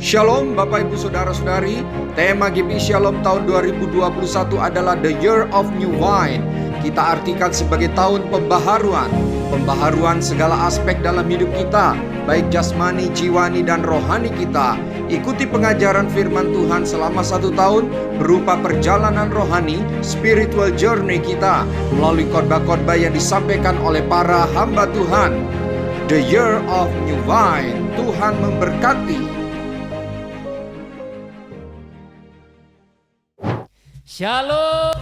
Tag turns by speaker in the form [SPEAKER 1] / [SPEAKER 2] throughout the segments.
[SPEAKER 1] Shalom Bapak Ibu Saudara-saudari, tema GPI Shalom tahun 2021 adalah The Year of New Wine. Kita artikan sebagai tahun pembaharuan. Pembaharuan segala aspek dalam hidup kita, baik jasmani, jiwani, dan rohani kita. Ikuti pengajaran firman Tuhan selama 1 tahun berupa perjalanan rohani, spiritual journey kita melalui khotbah-khotbah yang disampaikan oleh para hamba Tuhan. The Year of New Wine. Tuhan memberkati.
[SPEAKER 2] Shalom,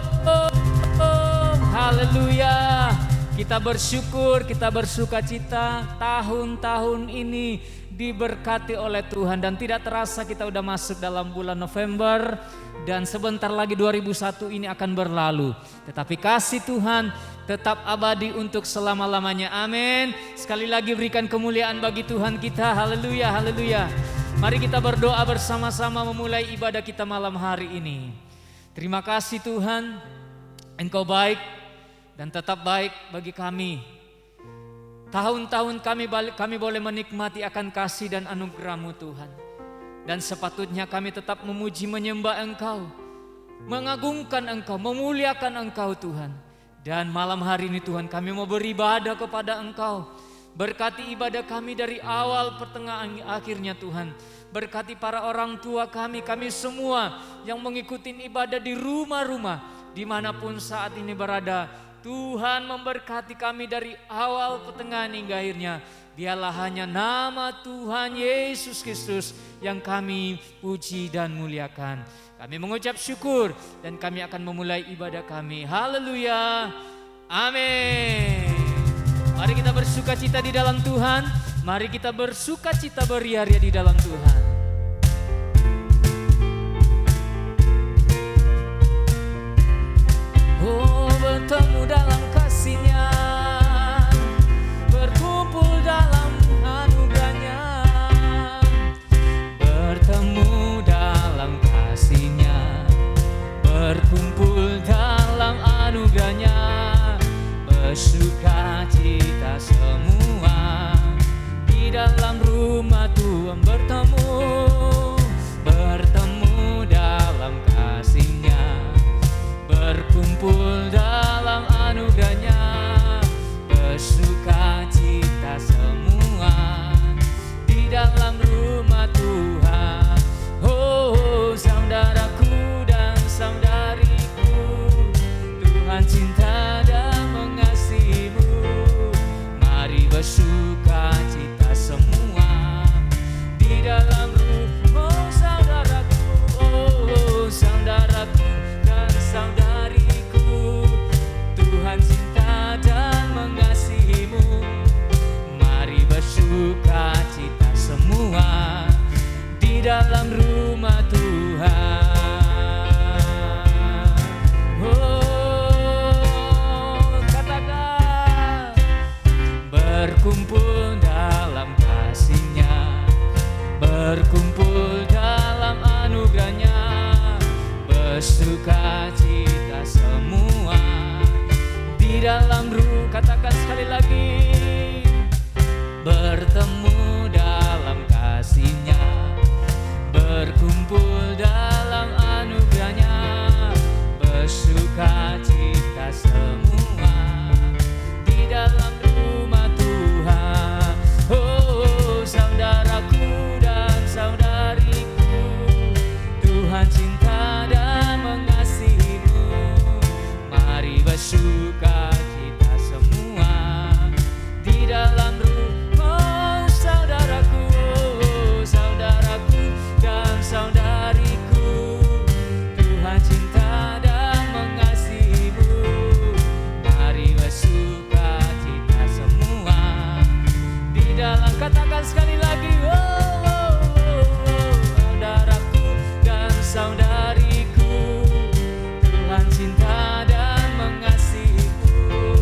[SPEAKER 2] haleluya. Kita bersyukur, kita bersuka cita tahun-tahun ini diberkati oleh Tuhan. Dan tidak terasa kita udah masuk dalam bulan November. Dan sebentar lagi 2001 ini akan berlalu. Tetapi kasih Tuhan tetap abadi untuk selama-lamanya, amin. Sekali lagi berikan kemuliaan bagi Tuhan kita, haleluya, haleluya. Mari kita berdoa bersama-sama memulai ibadah kita malam hari ini. Terima kasih Tuhan, Engkau baik dan tetap baik bagi kami. Tahun-tahun kami boleh menikmati akan kasih dan anugerah-Mu Tuhan. Dan sepatutnya kami tetap memuji menyembah Engkau, mengagungkan Engkau, memuliakan Engkau Tuhan. Dan malam hari ini Tuhan kami mau beribadah kepada Engkau. Berkati ibadah kami dari awal, pertengahan, akhirnya Tuhan. Berkati para orang tua kami semua yang mengikuti ibadah di rumah-rumah, dimanapun saat ini berada. Tuhan memberkati kami dari awal, pertengahan hingga akhirnya. Biarlah hanya nama Tuhan Yesus Kristus yang kami puji dan muliakan. Kami mengucap syukur dan kami akan memulai ibadah kami. Haleluya, amin. Mari kita bersuka cita di dalam Tuhan. Mari kita bersuka cita beria-ria di dalam Tuhan. Oh, bertemu dalam kasih-Nya, berkumpul dalam anugerah-Nya, bertemu dalam kasih-Nya, berkumpul dalam anugerah-Nya, bersuka cita semua di dalam rumah Tuhan, bertemu dalam kasih-Nya, berkumpul dalam anugerah-Nya, bersuka cita semua di dalam rumah Tuhan. Oh, saudaraku dan saudariku, Tuhan cinta dan mengasihimu. Mari bersuka cita semua di dalam rumah. Oh, saudaraku, oh, saudaraku dan saudariku, Tuhan cinta dan mengasihimu. Mari bersuka cita semua di dalam rumah Tuhan. Oh, katakan, berkumpul dalam kasih-Nya, berkumpul dalam anugerah-Nya, bersuka cita semua di dalam ruh. Katakan sekali lagi, bertemu dalam kasih-Nya, berkumpul dalam anugerah-Nya, bersuka cita semua di dalam rumah Tuhan. Oh, saudaraku dan saudariku, Tuhan cinta dan mengasihimu. Mari bersuka cita semua di dalam rumah. Oh, saudaraku, oh, saudaraku dan saudariku, Tuhan cinta dan mengasihimu. Mari bersuka cita semua di dalam. Katakan sekali lagi, oh, oh, oh, oh, saudaraku dan saudariku, Tuhan cinta dan mengasihimu.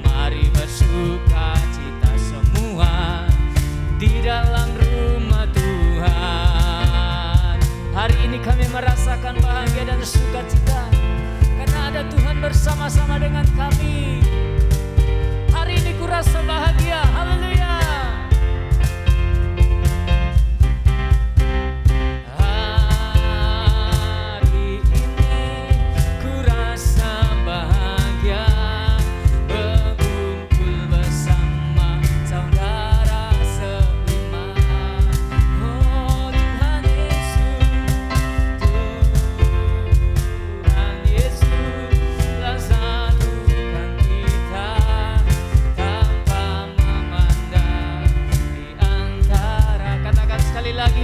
[SPEAKER 2] Mari bersuka cita semua di dalam rumah Tuhan. Hari ini kami merasakan bahagia dan sukacita karena ada Tuhan bersama-sama dengan kami. Hari ini kurasa bahagia, haleluya.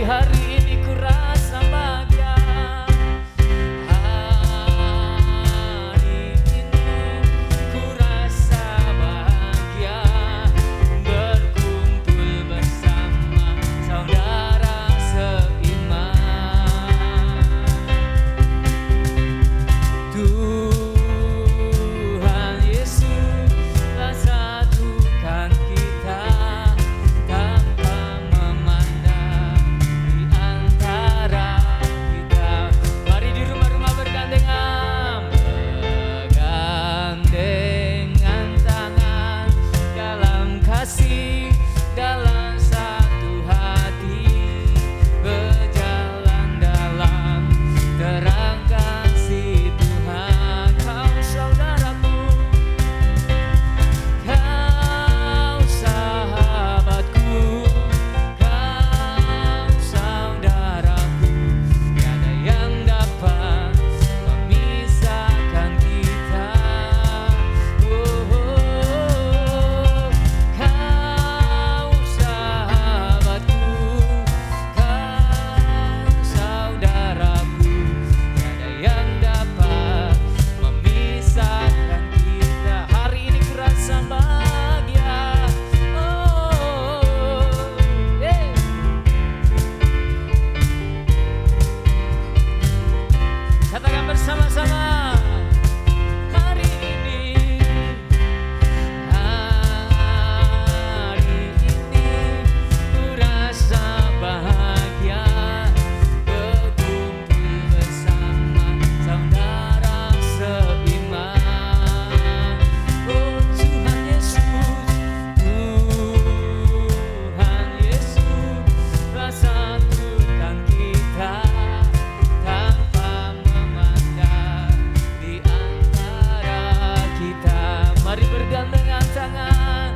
[SPEAKER 2] hari ini ku rasa bahagia. Hari ini ku rasa bahagia, berkumpul bersama saudara seiman. Tuhan Yesus telah satukan kita tanpa memandang di antara kita. Mari di rumah-rumah bergandengan, bergandengan tangan dalam kasih, dalam satu hati, berjalan dalam terang kasih Tuhan. Kau saudaraku, kau sahabatku, kau saudaraku, tiada yang dapat memisahkan kita. Kau sahabatku, kau saudaraku, tiada yang dapat memisahkan kita. Hari ini ku rasa bahagia. Katakan bersama-sama, hari ini ku rasa bahagia, berkumpul bersama saudara seiman. Oh Tuhan Yesus, Tuhan Yesus telah satukan kita tanpa memandang di antara kita. Mari bergandengan tangan,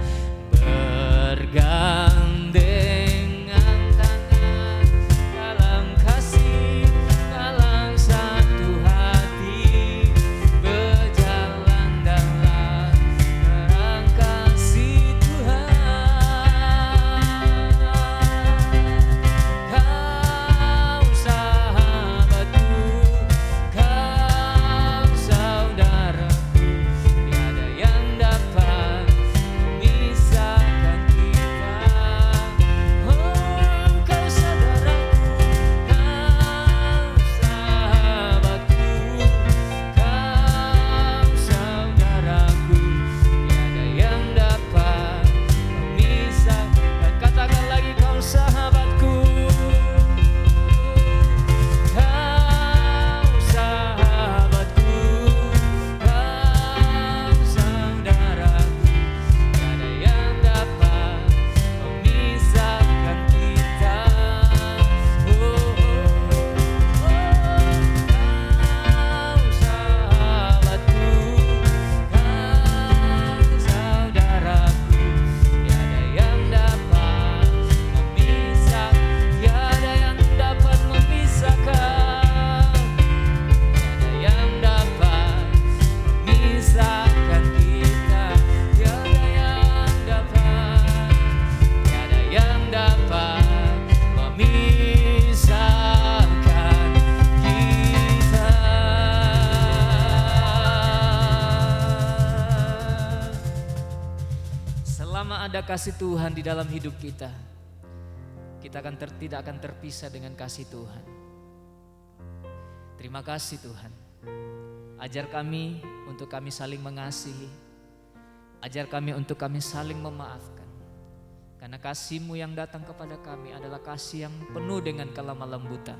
[SPEAKER 2] bergandengan tangan dalam kasih, dalam satu hati, berjalan dalam terang kasih Tuhan. Kau sahabatku, kau saudaraku, tiada yang dapat memisahkan kita. Oh, kau saudaraku, kau sahabatku, kau saudaraku, tiada yang dapat memisahkan. Katakan lagi, kau sahabatku, kau sahabatku, kau saudaraku, tiada yang dapat memisahkan kita. Kau sahabatku, kau saudaraku, tiada yang dapat memisahkan, tiada yang dapat memisahkan, tiada yang dapat memisahkan kita, tiada yang dapat, tiada yang dapat memisahkan kita. Selama ada kasih Tuhan di dalam hidup kita, kita tidak akan terpisah dengan kasih Tuhan. Terima kasih Tuhan. Ajar kami untuk kami saling mengasihi. Ajar kami untuk kami saling memaafkan. Karena kasih-Mu yang datang kepada kami adalah kasih yang penuh dengan kelemah lembutan.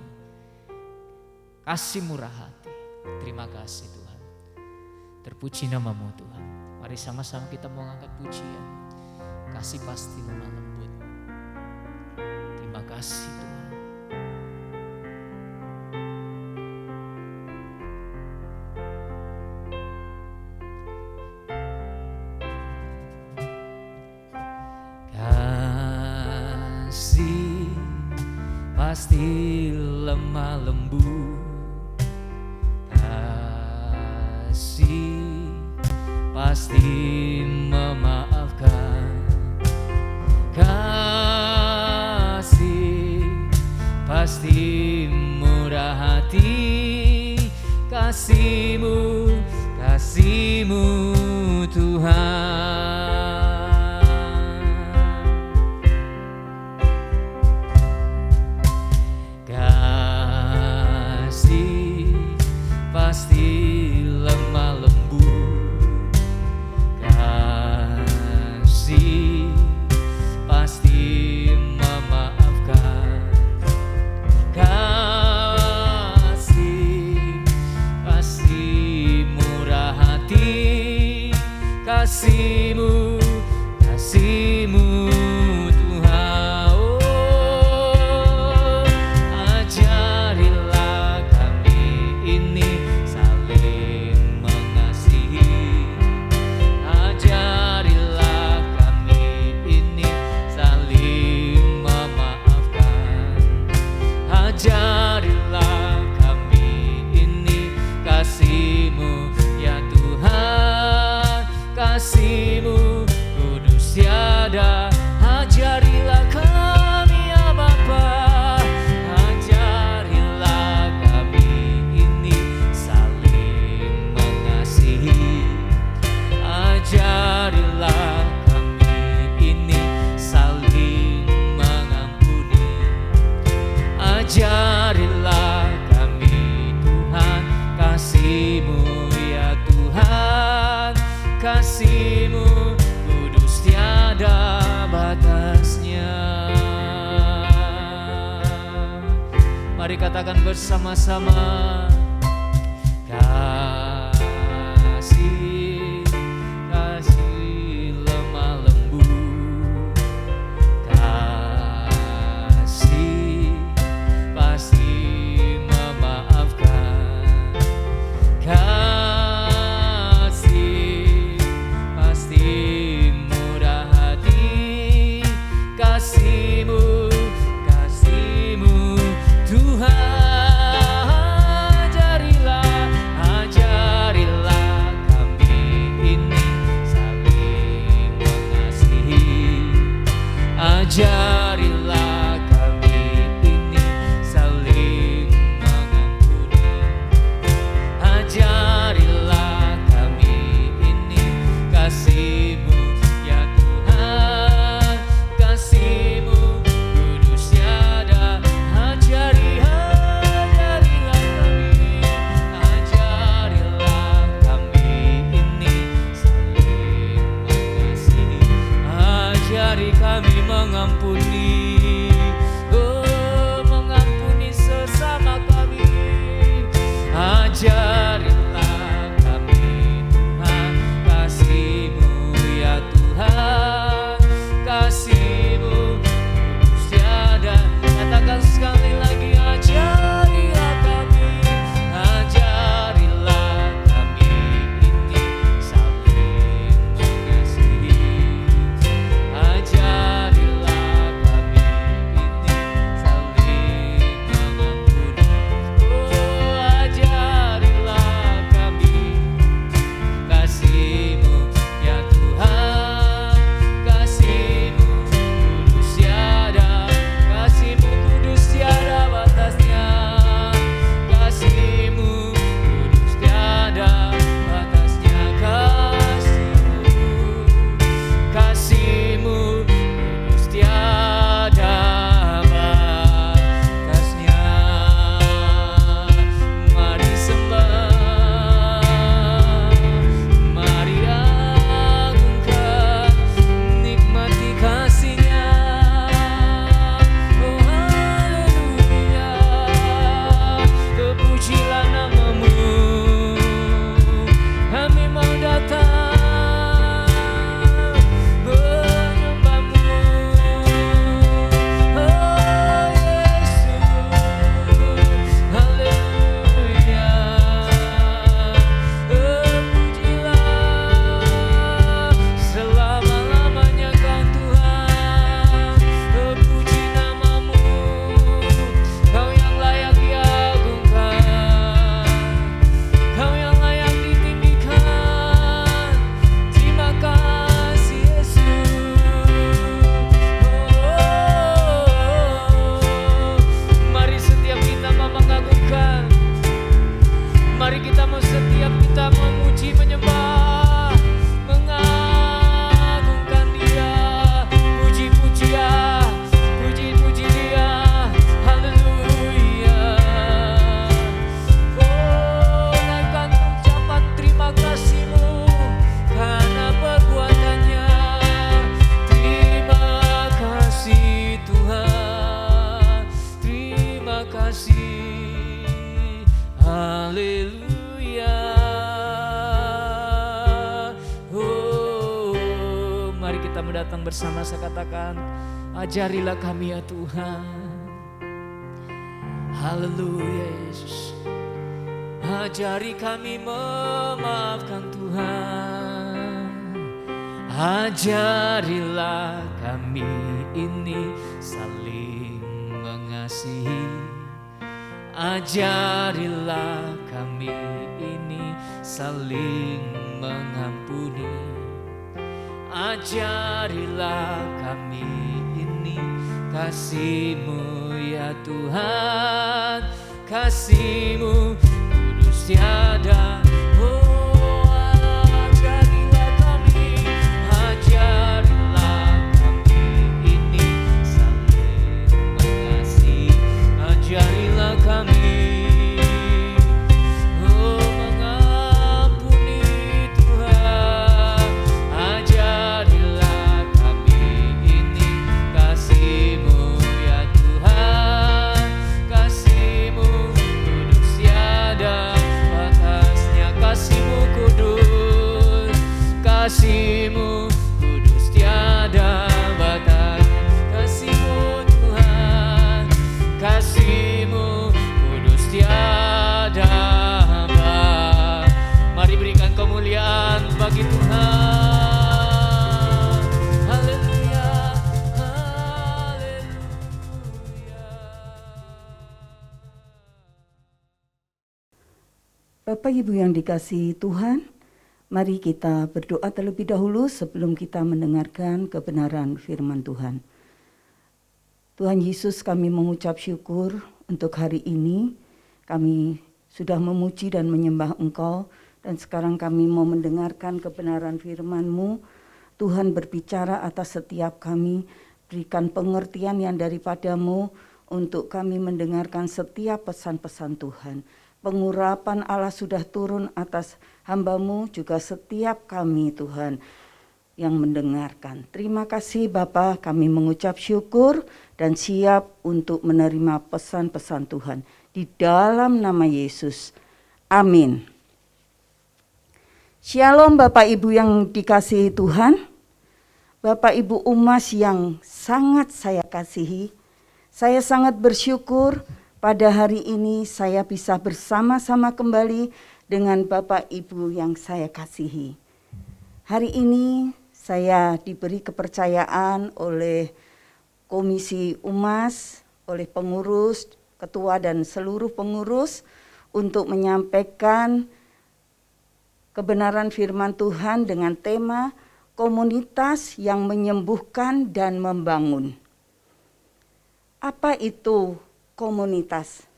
[SPEAKER 2] Kasih murah hati. Terima kasih Tuhan. Terpuji nama-Mu Tuhan. Mari sama-sama kita mau angkat pujian. Kasih pasti lemah lembut. Terima kasih Tuhan. Kasih pasti lemah lembut. Kasih pasti memaafkan. Kasih pasti murah hati. Kasih-Mu, kasih-Mu Tuhan. Kasih pasti lemah lembut, kasih pasti memaafkan, kasih pasti murah hati. Kasih-Mu, kasih-Mu Tuhan. Oh, ajarilah kami ini saling mengasihi. Ajarilah kami ini saling memaafkan. Ajarilah kami ini kasih-Mu ya Tuhan. Kasih-Mu kudus tiada. Ajarilah kami ya Bapa. Ajarilah kami ini saling mengasihi. Ajarilah kami ini saling mengampuni. Ajarilah kami Tuhan. Kasih-Mu ya Tuhan. Kasih-Mu kudus tiada batasnya. Mari katakan bersama-sama. Kasih, kasih lemah lembut, kasih pasti memaafkan, kasih pasti murah hati. Kasih-Mu, kasih-Mu Tuhan. kasih. Haleluya. Oh, mari kita mendatang bersama, saya katakan, ajarilah kami ya Tuhan. Haleluya Yesus. Ajari kami memaafkan Tuhan. Ajarilah kami ini saling mengasihi. Ajarilah kami ini saling mengampuni. Ajarilah kami ini kasih-Mu ya Tuhan. Kasih-Mu kudus tiada. Oh, ajarilah kami. Ajarilah kami ini saling mengasihi. Ajarilah kami, oh, mengampuni Tuhan. Ajarilah kami ini kasih-Mu ya Tuhan. Kasih-Mu kudus tiada batasnya. Kasih-Mu kudus, kasih-Mu kudus tiada batasnya. Kasih-Mu Tuhan, kasih-Mu kudus tiada habis. Mari berikan kemuliaan bagi Tuhan. Haleluya, haleluya.
[SPEAKER 3] Bapak Ibu yang dikasihi Tuhan, mari kita berdoa terlebih dahulu sebelum kita mendengarkan kebenaran firman Tuhan. Tuhan Yesus, kami mengucap syukur untuk hari ini. Kami sudah memuji dan menyembah Engkau, dan sekarang kami mau mendengarkan kebenaran firman-Mu. Tuhan berbicara atas setiap kami, berikan pengertian yang daripada-Mu untuk kami mendengarkan setiap pesan-pesan Tuhan. Pengurapan Allah sudah turun atas hamba-Mu, juga setiap kami Tuhan yang mendengarkan. Terima kasih Bapa, kami mengucap syukur dan siap untuk menerima pesan-pesan Tuhan. Di dalam nama Yesus, amin. Shalom Bapak Ibu yang dikasihi Tuhan, Bapak Ibu Umas yang sangat saya kasihi. Saya sangat bersyukur pada hari ini saya bisa bersama-sama kembali dengan Bapak Ibu yang saya kasihi. Hari ini saya diberi kepercayaan oleh Komisi Umas, oleh pengurus, ketua dan seluruh pengurus untuk menyampaikan kebenaran firman Tuhan dengan tema komunitas yang menyembuhkan dan membangun. Apa itu komunitas?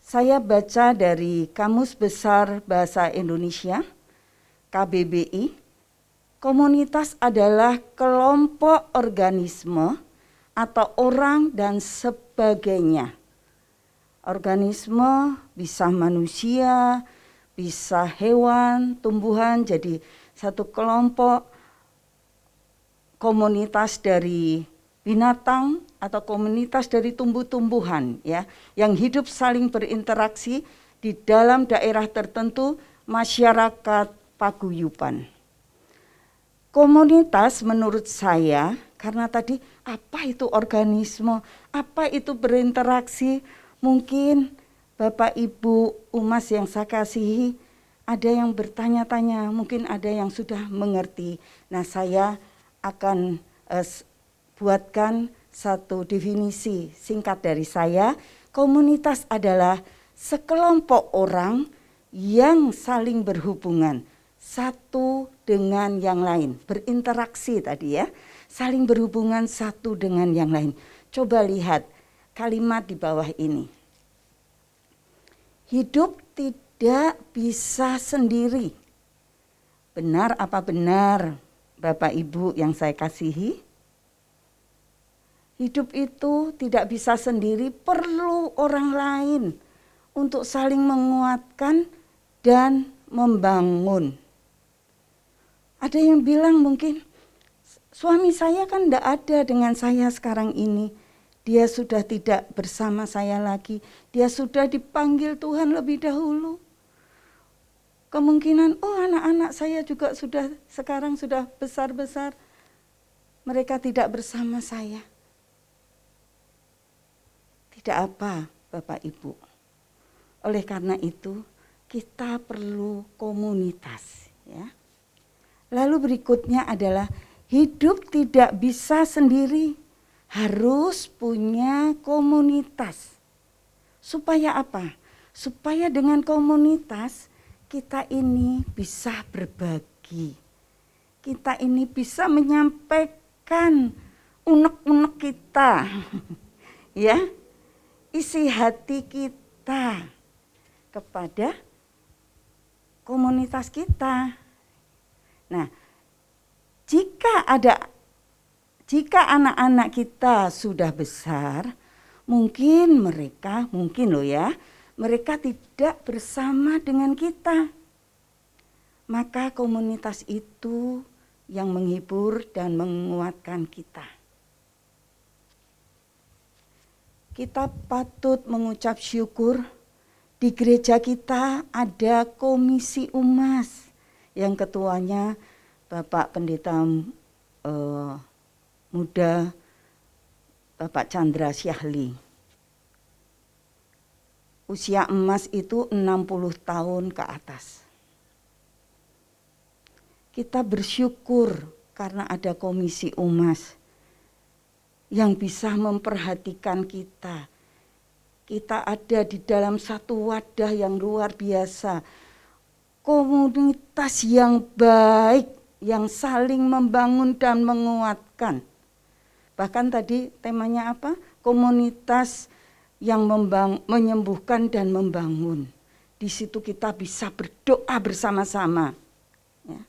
[SPEAKER 3] Saya baca dari Kamus Besar Bahasa Indonesia, KBBI. Komunitas adalah kelompok organisme atau orang dan sebagainya. Organisme bisa manusia, bisa hewan, tumbuhan, jadi satu kelompok. Komunitas dari binatang atau komunitas dari tumbuh-tumbuhan ya, yang hidup saling berinteraksi di dalam daerah tertentu, masyarakat paguyuban. Komunitas menurut saya, karena tadi apa itu organisme, apa itu berinteraksi, mungkin Bapak Ibu Umas yang saya kasihi, ada yang bertanya-tanya, mungkin ada yang sudah mengerti. Nah, saya akan buatkan satu definisi singkat dari saya. Komunitas adalah sekelompok orang yang saling berhubungan satu dengan yang lain, berinteraksi tadi ya, saling berhubungan satu dengan yang lain. Coba lihat kalimat di bawah ini. Hidup tidak bisa sendiri. Benar apa benar Bapak Ibu yang saya kasihi? Hidup itu tidak bisa sendiri, perlu orang lain untuk saling menguatkan dan membangun. Ada yang bilang mungkin, suami saya kan tidak ada dengan saya sekarang ini. dia sudah tidak bersama saya lagi, dia sudah dipanggil Tuhan lebih dahulu. Kemungkinan, anak-anak saya juga sekarang sudah besar-besar, mereka tidak bersama saya. Tidak apa, Bapak Ibu. Oleh karena itu, kita perlu komunitas, ya. Lalu berikutnya adalah hidup tidak bisa sendiri, harus punya komunitas. Supaya apa? Supaya dengan komunitas kita ini bisa berbagi. Kita ini bisa menyampaikan unek-unek kita. Ya. Isi hati kita kepada komunitas kita. Nah, jika anak-anak kita sudah besar, mungkin mereka tidak bersama dengan kita. Maka komunitas itu yang menghibur dan menguatkan kita. Kita patut mengucap syukur di gereja kita ada komisi UMAS yang ketuanya Bapak Pendeta Muda Bapak Chandra Syahli. Usia emas itu 60 tahun ke atas. Kita bersyukur karena ada komisi UMAS yang bisa memperhatikan kita. Kita ada di dalam satu wadah yang luar biasa. Komunitas yang baik, yang saling membangun dan menguatkan. Bahkan tadi temanya apa? Komunitas yang menyembuhkan dan membangun. Di situ kita bisa berdoa bersama-sama. Ya.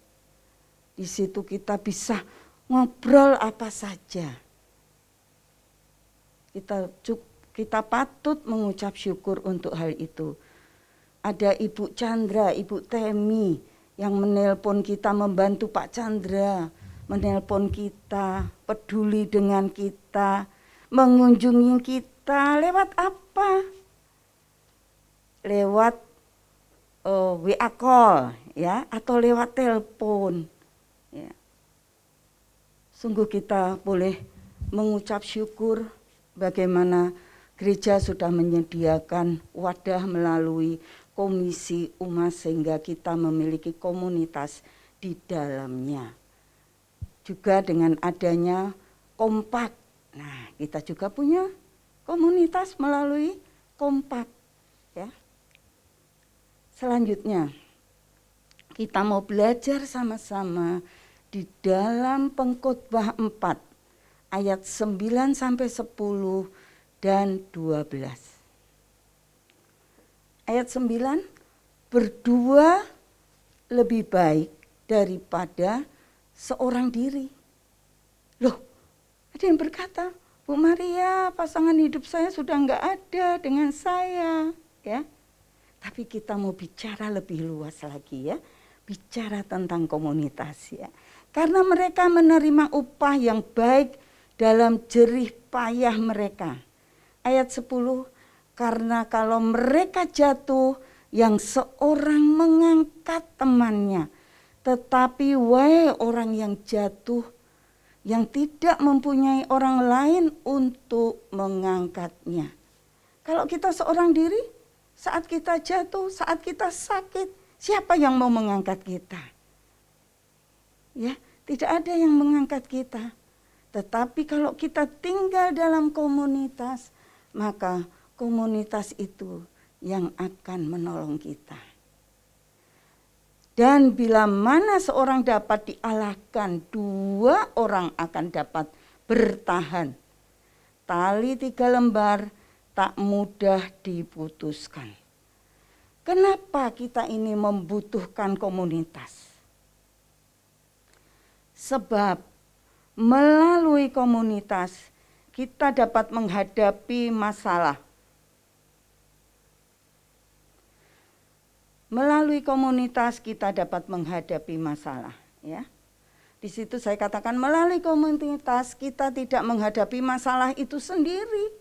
[SPEAKER 3] Di situ kita bisa ngobrol apa saja. Kita patut mengucap syukur untuk hal itu. Ada Ibu Chandra, Ibu Temi yang menelpon kita, membantu Pak Chandra, menelpon kita, peduli dengan kita, mengunjungi kita lewat apa? Lewat WA call, ya, atau lewat telepon. Ya. Sungguh kita boleh mengucap syukur bagaimana gereja sudah menyediakan wadah melalui komisi UMAS sehingga kita memiliki komunitas di dalamnya. Juga dengan adanya Kompak. Nah, kita juga punya komunitas melalui Kompak. Ya. Selanjutnya, kita mau belajar sama-sama di dalam Pengkhotbah 4. Ayat 9 sampai 10 dan 12. Ayat 9, berdua lebih baik daripada seorang diri. Loh, ada yang berkata, Bu Maria, pasangan hidup saya sudah enggak ada dengan saya, ya. Tapi kita mau bicara lebih luas lagi, ya. Bicara tentang komunitas, ya. Karena mereka menerima upah yang baik dalam jerih payah mereka. Ayat 10, karena kalau mereka jatuh, yang seorang mengangkat temannya. Tetapi wahai orang yang jatuh, yang tidak mempunyai orang lain untuk mengangkatnya. Kalau kita seorang diri, saat kita jatuh, saat kita sakit, siapa yang mau mengangkat kita? Ya, tidak ada yang mengangkat kita. Tetapi kalau kita tinggal dalam komunitas, maka komunitas itu yang akan menolong kita. Dan bila mana seorang dapat dialahkan, 2 orang akan dapat bertahan. Tali 3 lembar tak mudah diputuskan. Kenapa kita ini membutuhkan komunitas? Sebab melalui komunitas kita dapat menghadapi masalah. Melalui komunitas kita dapat menghadapi masalah, ya. Di situ saya katakan melalui komunitas kita tidak menghadapi masalah itu sendiri.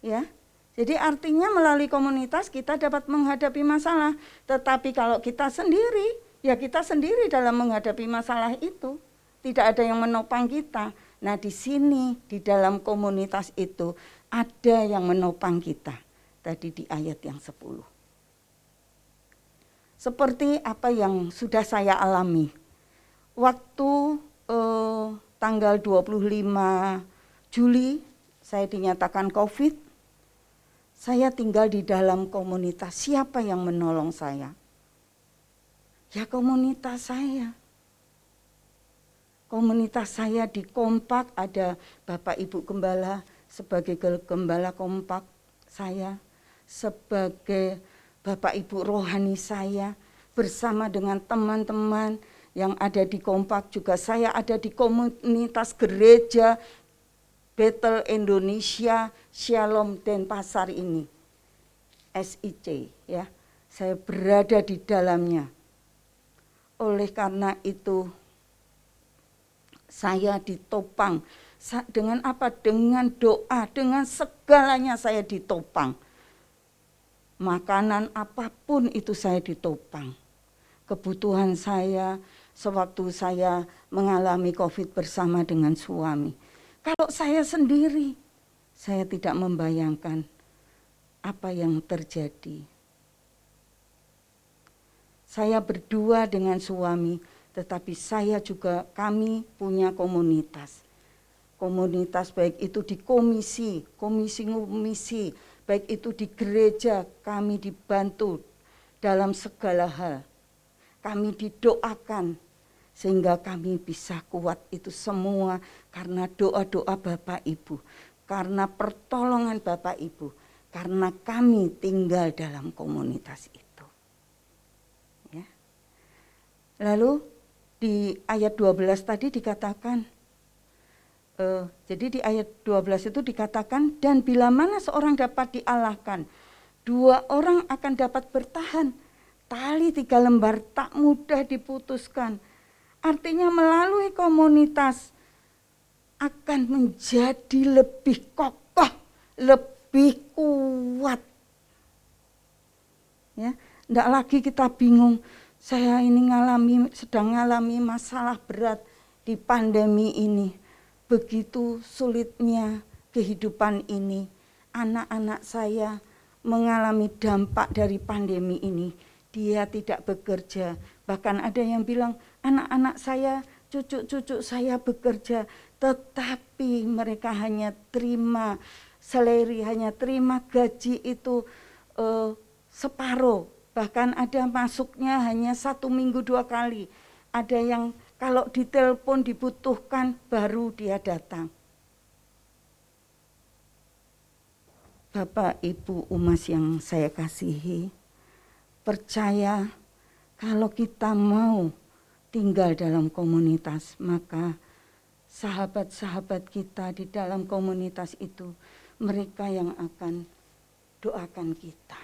[SPEAKER 3] Ya. Jadi artinya melalui komunitas kita dapat menghadapi masalah. Tetapi kalau kita sendiri, ya kita sendiri dalam menghadapi masalah itu. Tidak ada yang menopang kita. Nah di sini, di dalam komunitas itu ada yang menopang kita. Tadi di ayat yang 10. Seperti apa yang sudah saya alami. Waktu tanggal 25 Juli saya dinyatakan COVID, saya tinggal di dalam komunitas. Siapa yang menolong saya? Ya komunitas saya. Komunitas saya di Kompak, ada Bapak Ibu Gembala sebagai Gembala Kompak saya, sebagai Bapak Ibu rohani saya, bersama dengan teman-teman yang ada di Kompak juga. Saya ada di komunitas gereja Bethel Indonesia Shalom Denpasar ini, SIC ya. Saya berada di dalamnya. Oleh karena itu saya ditopang. Dengan apa? Dengan doa, dengan segalanya saya ditopang. Makanan apapun itu saya ditopang. Kebutuhan saya sewaktu saya mengalami COVID bersama dengan suami. Kalau saya sendiri, saya tidak membayangkan apa yang terjadi. Saya berdua dengan suami, tetapi kami punya komunitas. Komunitas baik itu di komisi, baik itu di gereja, kami dibantu dalam segala hal. Kami didoakan sehingga kami bisa kuat itu semua karena doa-doa Bapak Ibu, karena pertolongan Bapak Ibu, karena kami tinggal dalam komunitas itu. Ya. Lalu di ayat 12 tadi dikatakan, jadi di ayat 12 itu dikatakan, dan bila mana seorang dapat dialahkan, 2 orang akan dapat bertahan. Tali 3 lembar tak mudah diputuskan. Artinya melalui komunitas akan menjadi lebih kokoh, lebih kuat. Ya, enggak lagi kita bingung. Saya ini sedang ngalami masalah berat di pandemi ini. Begitu sulitnya kehidupan ini. Anak-anak saya mengalami dampak dari pandemi ini. Dia tidak bekerja. Bahkan ada yang bilang, anak-anak saya, cucu-cucu saya bekerja. Tetapi mereka hanya terima salary, hanya terima gaji itu separuh. Bahkan ada masuknya hanya 1 minggu 2 kali. Ada yang kalau ditelepon dibutuhkan baru dia datang. Bapak Ibu Umas yang saya kasihi, percaya kalau kita mau tinggal dalam komunitas, maka sahabat-sahabat kita di dalam komunitas itu, mereka yang akan doakan kita.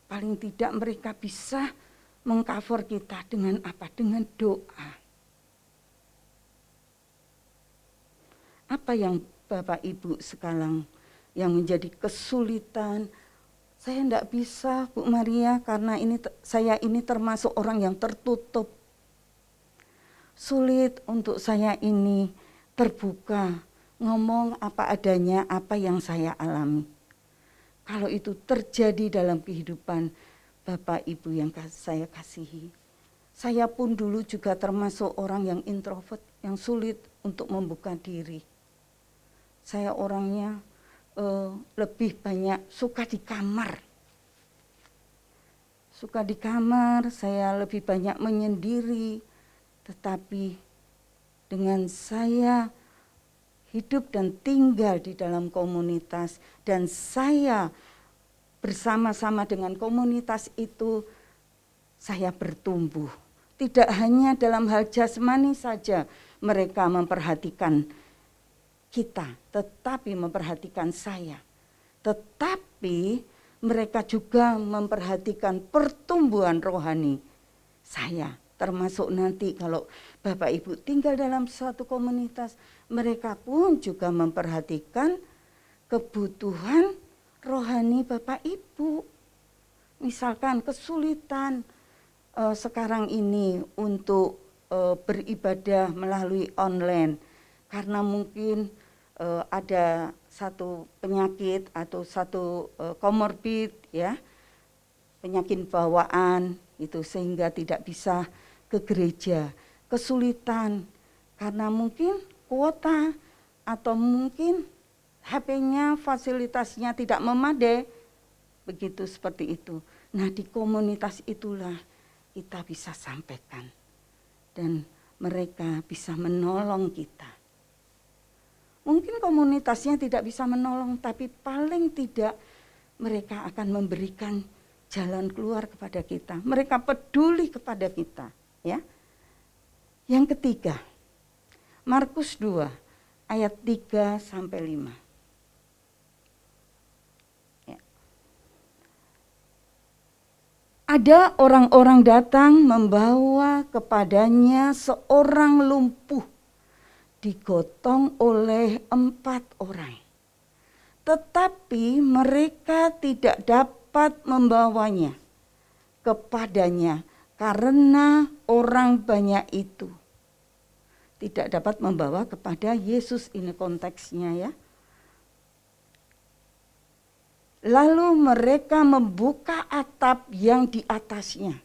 [SPEAKER 3] Paling tidak mereka bisa mengcover kita dengan apa? Dengan doa. Apa yang Bapak Ibu sekarang yang menjadi kesulitan? Saya tidak bisa, Bu Maria, karena saya ini termasuk orang yang tertutup. Sulit untuk saya ini terbuka, ngomong apa adanya, apa yang saya alami. Kalau itu terjadi dalam kehidupan Bapak Ibu yang saya kasihi. Saya pun dulu juga termasuk orang yang introvert, yang sulit untuk membuka diri. Saya orangnya lebih banyak suka di kamar. Suka di kamar, saya lebih banyak menyendiri. Tetapi dengan saya hidup dan tinggal di dalam komunitas, dan saya bersama-sama dengan komunitas itu, saya bertumbuh. Tidak hanya dalam hal jasmani saja mereka memperhatikan kita, tetapi memperhatikan saya. Tetapi mereka juga memperhatikan pertumbuhan rohani saya Termasuk nanti kalau Bapak Ibu tinggal dalam suatu komunitas, mereka pun juga memperhatikan kebutuhan rohani Bapak Ibu. Misalkan kesulitan sekarang ini untuk beribadah melalui online karena mungkin ada satu penyakit atau satu komorbid ya, penyakit bawaan itu, sehingga tidak bisa ke gereja, kesulitan karena mungkin kuota atau mungkin HP-nya fasilitasnya tidak memadai, begitu seperti itu. Nah, di komunitas itulah kita bisa sampaikan dan mereka bisa menolong kita. Mungkin komunitasnya tidak bisa menolong, tapi paling tidak mereka akan memberikan jalan keluar kepada kita. Mereka peduli kepada kita, ya. Yang ketiga, Markus 2 ayat 3 sampai 5. Ya. Ada orang-orang datang membawa kepadanya seorang lumpuh digotong oleh 4 orang. Tetapi mereka tidak dapat membawanya kepadanya karena orang banyak itu. Tidak dapat membawa kepada Yesus, ini konteksnya ya. Lalu mereka membuka atap yang di atasnya.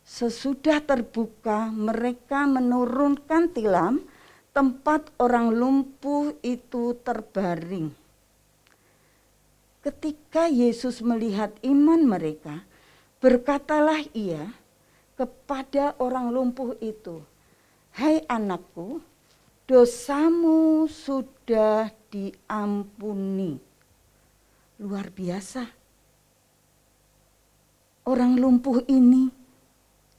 [SPEAKER 3] Sesudah terbuka, mereka menurunkan tilam tempat orang lumpuh itu terbaring. Ketika Yesus melihat iman mereka, berkatalah ia kepada orang lumpuh itu, "Hai anakku, dosamu sudah diampuni." Luar biasa. Orang lumpuh ini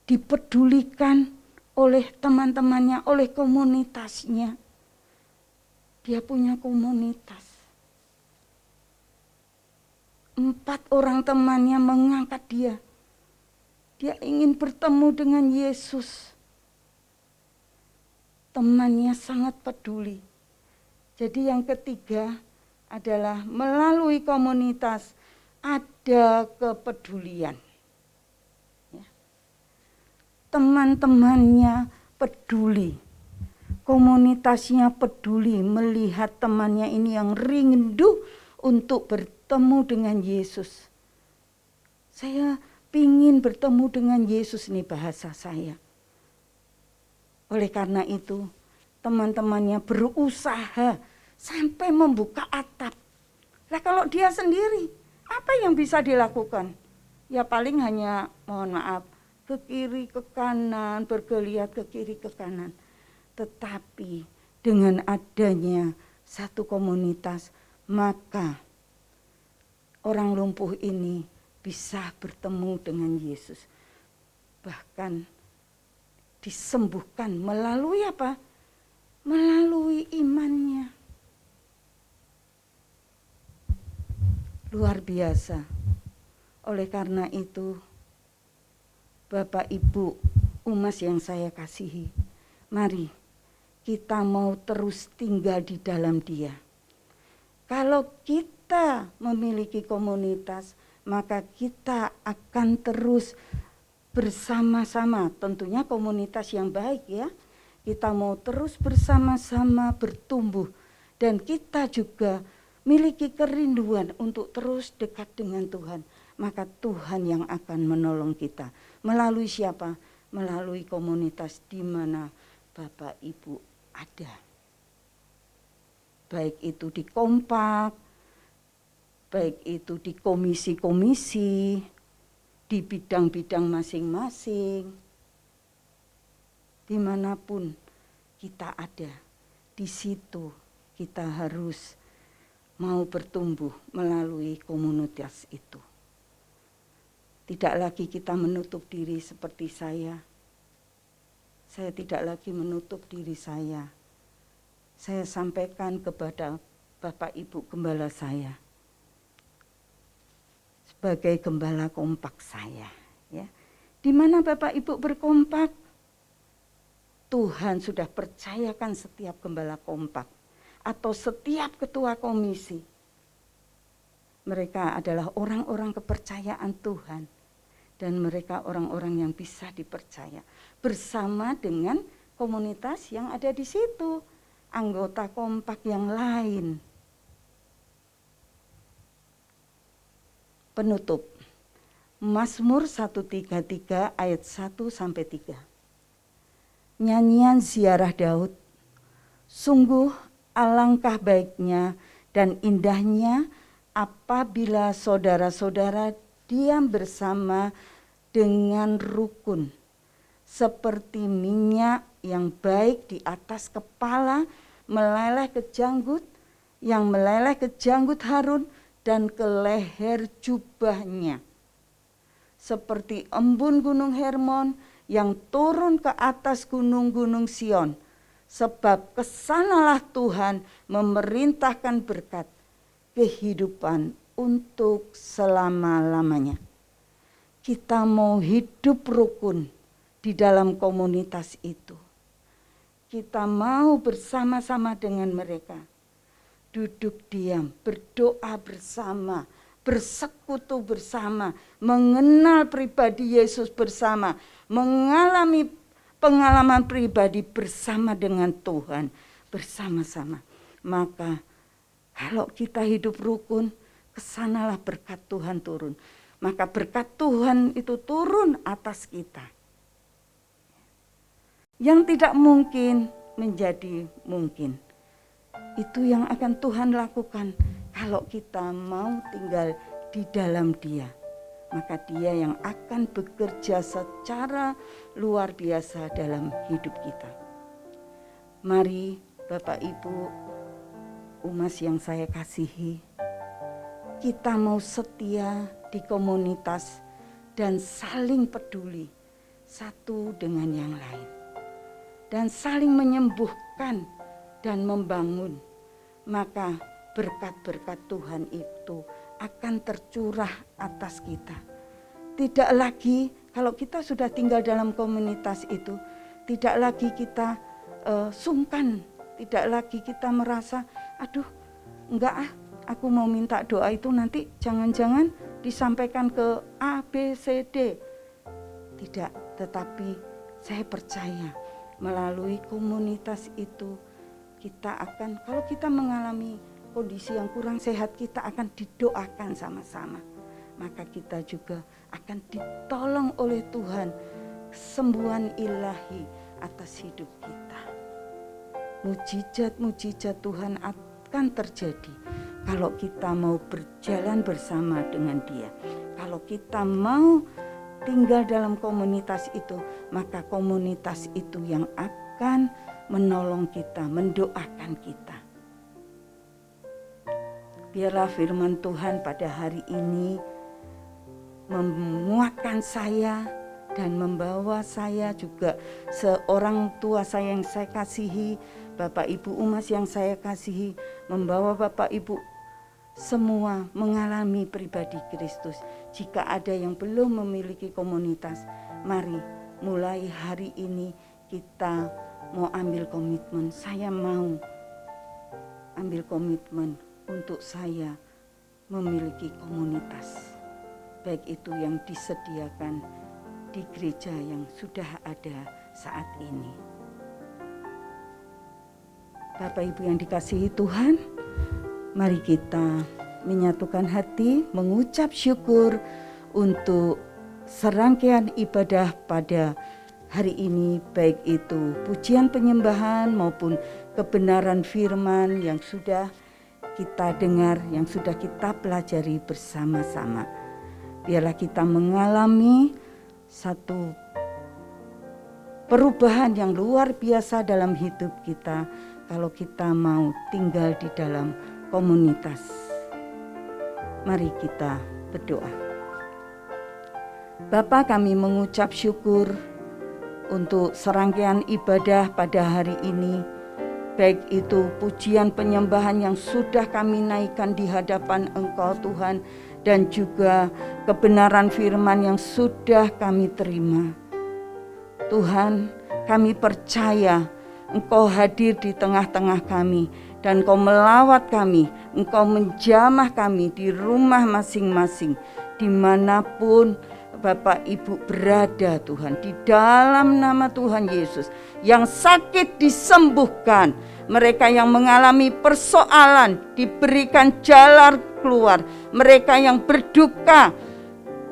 [SPEAKER 3] dipedulikan oleh teman-temannya, oleh komunitasnya. Dia punya komunitas. 4 orang temannya mengangkat dia. Dia ingin bertemu dengan Yesus. Temannya sangat peduli. Jadi yang ketiga adalah melalui komunitas ada kepedulian. Ya. Teman-temannya peduli. Komunitasnya peduli melihat temannya ini yang rindu untuk bertemu dengan Yesus. Saya ingin bertemu dengan Yesus, nih bahasa saya. Oleh karena itu, teman-temannya berusaha sampai membuka atap. Nah, kalau dia sendiri, apa yang bisa dilakukan? Ya paling hanya, mohon maaf, ke kiri, ke kanan, bergeliat ke kiri, ke kanan. Tetapi dengan adanya satu komunitas, maka orang lumpuh ini bisa bertemu dengan Yesus. Bahkan disembuhkan melalui apa? Melalui imannya. Luar biasa. Oleh karena itu, Bapak Ibu Umas yang saya kasihi, mari kita mau terus tinggal di dalam Dia. Kalau kita memiliki komunitas, maka kita akan terus bersama-sama, tentunya komunitas yang baik ya. Kita mau terus bersama-sama bertumbuh dan kita juga miliki kerinduan untuk terus dekat dengan Tuhan. Maka Tuhan yang akan menolong kita. Melalui siapa? Melalui komunitas di mana Bapak Ibu ada. Baik itu di kompak, baik itu di komisi-komisi, di bidang-bidang masing-masing, dimanapun kita ada, di situ kita harus mau bertumbuh melalui komunitas itu. Tidak lagi kita menutup diri seperti saya. Saya tidak lagi menutup diri saya. Saya sampaikan kepada Bapak Ibu Gembala saya. Sebagai gembala kompak saya, ya. Di mana Bapak Ibu berkompak, Tuhan sudah percayakan setiap gembala kompak atau setiap ketua komisi. Mereka adalah orang-orang kepercayaan Tuhan. Dan mereka orang-orang yang bisa dipercaya. Bersama dengan komunitas yang ada di situ. Anggota kompak yang lain. Penutup. Mazmur 133 ayat 1-3. Nyanyian ziarah Daud. Sungguh alangkah baiknya dan indahnya apabila saudara-saudara diam bersama dengan rukun, seperti minyak yang baik di atas kepala meleleh ke janggut, yang meleleh ke janggut Harun dan ke leher jubahnya. Seperti embun gunung Hermon yang turun ke atas gunung-gunung Sion, sebab kesanalah Tuhan memerintahkan berkat kehidupan untuk selama-lamanya. Kita mau hidup rukun di dalam komunitas itu. Kita mau bersama-sama dengan mereka. Duduk diam, berdoa bersama, bersekutu bersama, mengenal pribadi Yesus bersama, mengalami pengalaman pribadi bersama dengan Tuhan, bersama-sama. Maka kalau kita hidup rukun, kesanalah berkat Tuhan turun. Maka berkat Tuhan itu turun atas kita. Yang tidak mungkin menjadi mungkin. Itu yang akan Tuhan lakukan kalau kita mau tinggal di dalam Dia. Maka Dia yang akan bekerja secara luar biasa dalam hidup kita. Mari Bapak Ibu, umas yang saya kasihi, kita mau setia di komunitas dan saling peduli satu dengan yang lain. Dan saling menyembuhkan dan membangun. Maka berkat-berkat Tuhan itu akan tercurah atas kita. Tidak lagi kalau kita sudah tinggal dalam komunitas itu, tidak lagi kita sungkan, tidak lagi kita merasa, aduh enggak aku mau minta doa itu nanti jangan-jangan disampaikan ke A, B, C, D. Tidak, tetapi saya percaya melalui komunitas itu kita akan, kalau kita mengalami kondisi yang kurang sehat, kita akan didoakan sama-sama. Maka kita juga akan ditolong oleh Tuhan, kesembuhan ilahi atas hidup kita. Mujizat-mujizat Tuhan akan terjadi kalau kita mau berjalan bersama dengan Dia. Kalau kita mau tinggal dalam komunitas itu, maka komunitas itu yang akan menolong kita, mendoakan kita. Biarlah firman Tuhan pada hari ini menguatkan saya dan membawa saya juga seorang tua saya yang saya kasihi, Bapak Ibu umas yang saya kasihi, membawa Bapak Ibu semua mengalami pribadi Kristus. Jika ada yang belum memiliki komunitas, mari mulai hari ini kita mau ambil komitmen. Saya mau ambil komitmen untuk saya memiliki komunitas. Baik itu yang disediakan di gereja yang sudah ada saat ini. Bapak Ibu yang dikasihi Tuhan, mari kita menyatukan hati, mengucap syukur untuk serangkaian ibadah pada hari ini, baik itu pujian penyembahan maupun kebenaran firman yang sudah kita dengar, yang sudah kita pelajari bersama-sama. Biarlah kita mengalami satu perubahan yang luar biasa dalam hidup kita kalau kita mau tinggal di dalam komunitas. Mari kita berdoa. Bapa, kami mengucap syukur untuk serangkaian ibadah pada hari ini, baik itu pujian penyembahan yang sudah kami naikkan di hadapan Engkau Tuhan, dan juga kebenaran firman yang sudah kami terima. Tuhan, Kami percaya Engkau hadir di tengah-tengah kami dan Engkau melawat kami, Engkau menjamah kami di rumah masing-masing, dimanapun Bapak Ibu berada Tuhan. Di dalam nama Tuhan Yesus, yang sakit disembuhkan, mereka yang mengalami persoalan diberikan jalan keluar, mereka yang berduka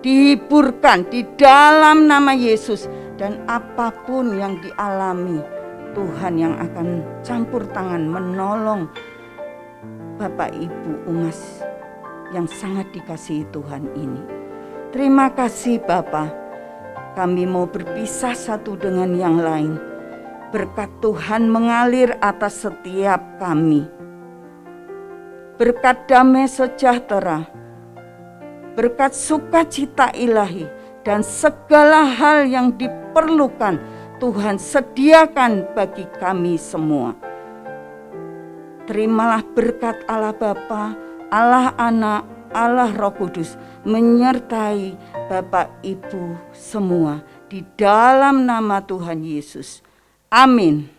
[SPEAKER 3] dihiburkan di dalam nama Yesus. Dan apapun yang dialami, Tuhan yang akan campur tangan menolong Bapak Ibu Umas yang sangat dikasihi Tuhan ini. Terima kasih Bapa. Kami mau berpisah satu dengan yang lain. Berkat Tuhan mengalir atas setiap kami. Berkat damai sejahtera, berkat sukacita ilahi, dan segala hal yang diperlukan Tuhan sediakan bagi kami semua. Terimalah berkat Allah Bapa, Allah Anak, Allah Roh Kudus menyertai Bapak Ibu semua di dalam nama Tuhan Yesus. Amin.